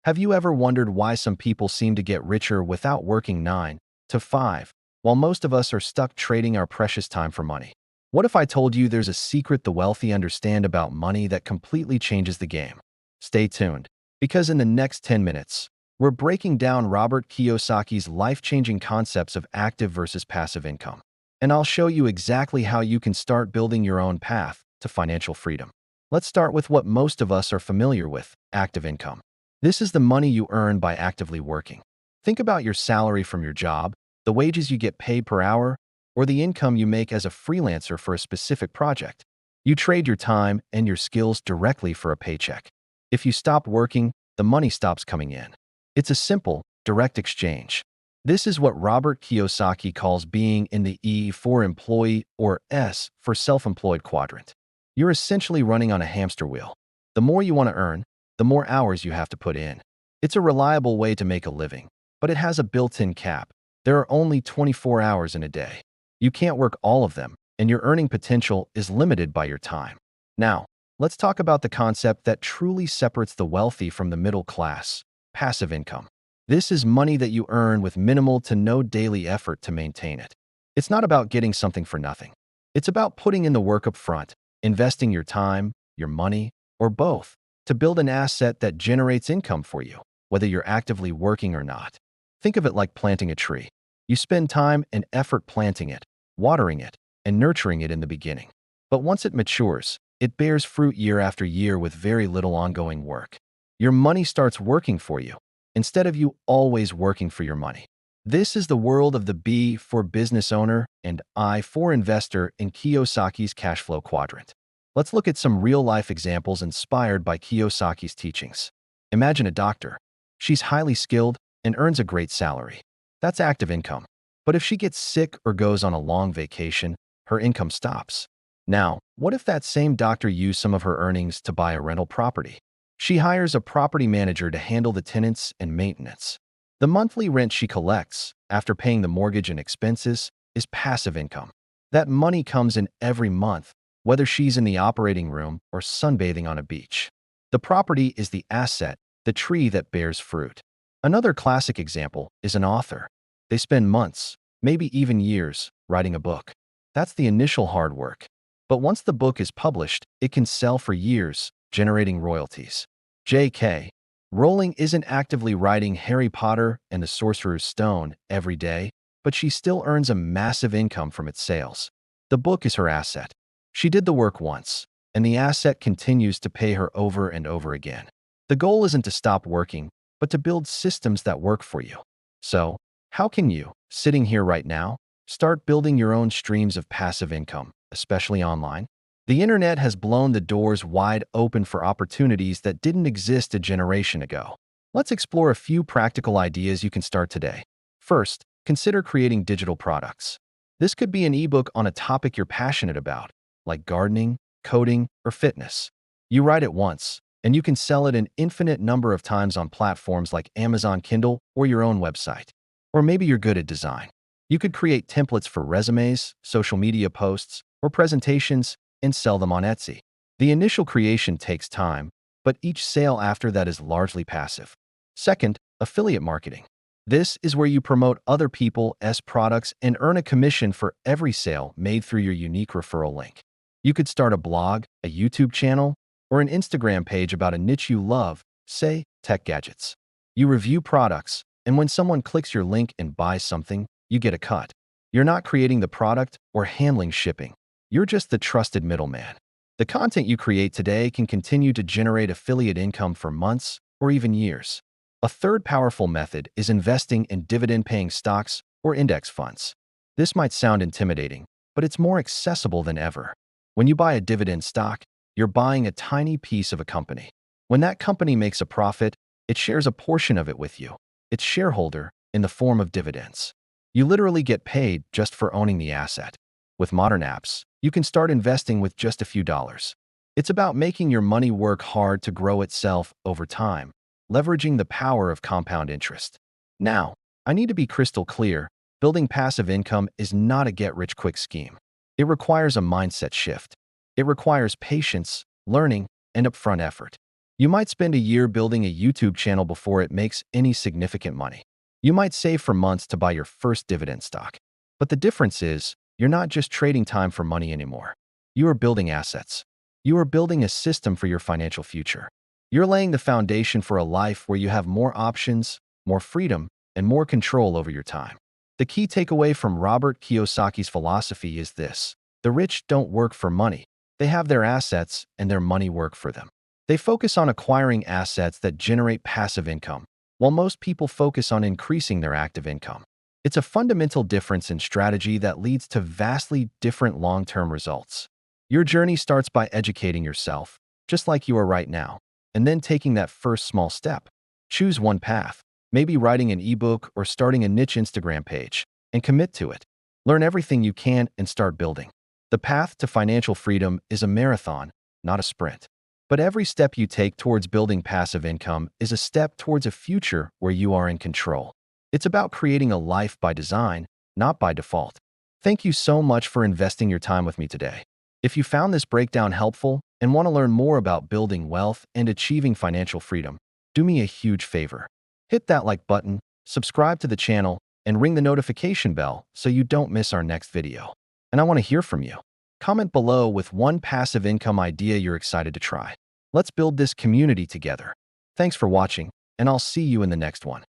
Have you ever wondered why some people seem to get richer without working 9 to 5, while most of us are stuck trading our precious time for money? What if I told you there's a secret the wealthy understand about money that completely changes the game? Stay tuned, because in the next 10 minutes, we're breaking down Robert Kiyosaki's life-changing concepts of active versus passive income. And I'll show you exactly how you can start building your own path to financial freedom. Let's start with what most of us are familiar with: active income. This is the money you earn by actively working. Think about your salary from your job, the wages you get paid per hour, or the income you make as a freelancer for a specific project. You trade your time and your skills directly for a paycheck. If you stop working, the money stops coming in. It's a simple, direct exchange. This is what Robert Kiyosaki calls being in the E for employee or S for self-employed quadrant. You're essentially running on a hamster wheel. The more you want to earn, the more hours you have to put in. It's a reliable way to make a living, but it has a built-in cap. There are only 24 hours in a day. You can't work all of them, and your earning potential is limited by your time. Now, let's talk about the concept that truly separates the wealthy from the middle class: passive income. This is money that you earn with minimal to no daily effort to maintain it. It's not about getting something for nothing. It's about putting in the work up front, investing your time, your money, or both, to build an asset that generates income for you, whether you're actively working or not. Think of it like planting a tree. You spend time and effort planting it, watering it, and nurturing it in the beginning. But once it matures, it bears fruit year after year with very little ongoing work. Your money starts working for you, instead of you always working for your money. This is the world of the B for business owner and I for investor in Kiyosaki's cash flow quadrant. Let's look at some real-life examples inspired by Kiyosaki's teachings. Imagine a doctor. She's highly skilled and earns a great salary. That's active income. But if she gets sick or goes on a long vacation, her income stops. Now, what if that same doctor used some of her earnings to buy a rental property? She hires a property manager to handle the tenants and maintenance. The monthly rent she collects, after paying the mortgage and expenses, is passive income. That money comes in every month, whether she's in the operating room or sunbathing on a beach. The property is the asset, the tree that bears fruit. Another classic example is an author. They spend months, maybe even years, writing a book. That's the initial hard work. But once the book is published, it can sell for years, generating royalties. J.K. Rowling isn't actively writing Harry Potter and the Sorcerer's Stone every day, but she still earns a massive income from its sales. The book is her asset. She did the work once, and the asset continues to pay her over and over again. The goal isn't to stop working, but to build systems that work for you. So, how can you, sitting here right now, start building your own streams of passive income, especially online? The internet has blown the doors wide open for opportunities that didn't exist a generation ago. Let's explore a few practical ideas you can start today. First, consider creating digital products. This could be an ebook on a topic you're passionate about, like gardening, coding, or fitness. You write it once, and you can sell it an infinite number of times on platforms like Amazon Kindle or your own website. Or maybe you're good at design. You could create templates for resumes, social media posts, or presentations and sell them on Etsy. The initial creation takes time, but each sale after that is largely passive. Second, affiliate marketing. This is where you promote other people's products and earn a commission for every sale made through your unique referral link. You could start a blog, a YouTube channel, or an Instagram page about a niche you love, say tech gadgets. You review products, and when someone clicks your link and buys something, you get a cut. You're not creating the product or handling shipping. You're just the trusted middleman. The content you create today can continue to generate affiliate income for months or even years. A third powerful method is investing in dividend-paying stocks or index funds. This might sound intimidating, but it's more accessible than ever. When you buy a dividend stock, you're buying a tiny piece of a company. When that company makes a profit, it shares a portion of it with you, its shareholder, in the form of dividends. You literally get paid just for owning the asset. With modern apps, you can start investing with just a few dollars. It's about making your money work hard to grow itself over time, leveraging the power of compound interest. Now, I need to be crystal clear: building passive income is not a get-rich-quick scheme. It requires a mindset shift. It requires patience, learning, and upfront effort. You might spend a year building a YouTube channel before it makes any significant money. You might save for months to buy your first dividend stock. But the difference is, you're not just trading time for money anymore. You are building assets. You are building a system for your financial future. You're laying the foundation for a life where you have more options, more freedom, and more control over your time. The key takeaway from Robert Kiyosaki's philosophy is this: the rich don't work for money. They have their assets, and their money work for them. They focus on acquiring assets that generate passive income, while most people focus on increasing their active income. It's a fundamental difference in strategy that leads to vastly different long-term results. Your journey starts by educating yourself, just like you are right now, and then taking that first small step. Choose one path, maybe writing an ebook or starting a niche Instagram page, and commit to it. Learn everything you can and start building. The path to financial freedom is a marathon, not a sprint. But every step you take towards building passive income is a step towards a future where you are in control. It's about creating a life by design, not by default. Thank you so much for investing your time with me today. If you found this breakdown helpful and want to learn more about building wealth and achieving financial freedom, do me a huge favor. Hit that like button, subscribe to the channel, and ring the notification bell so you don't miss our next video. And I want to hear from you. Comment below with one passive income idea you're excited to try. Let's build this community together. Thanks for watching, and I'll see you in the next one.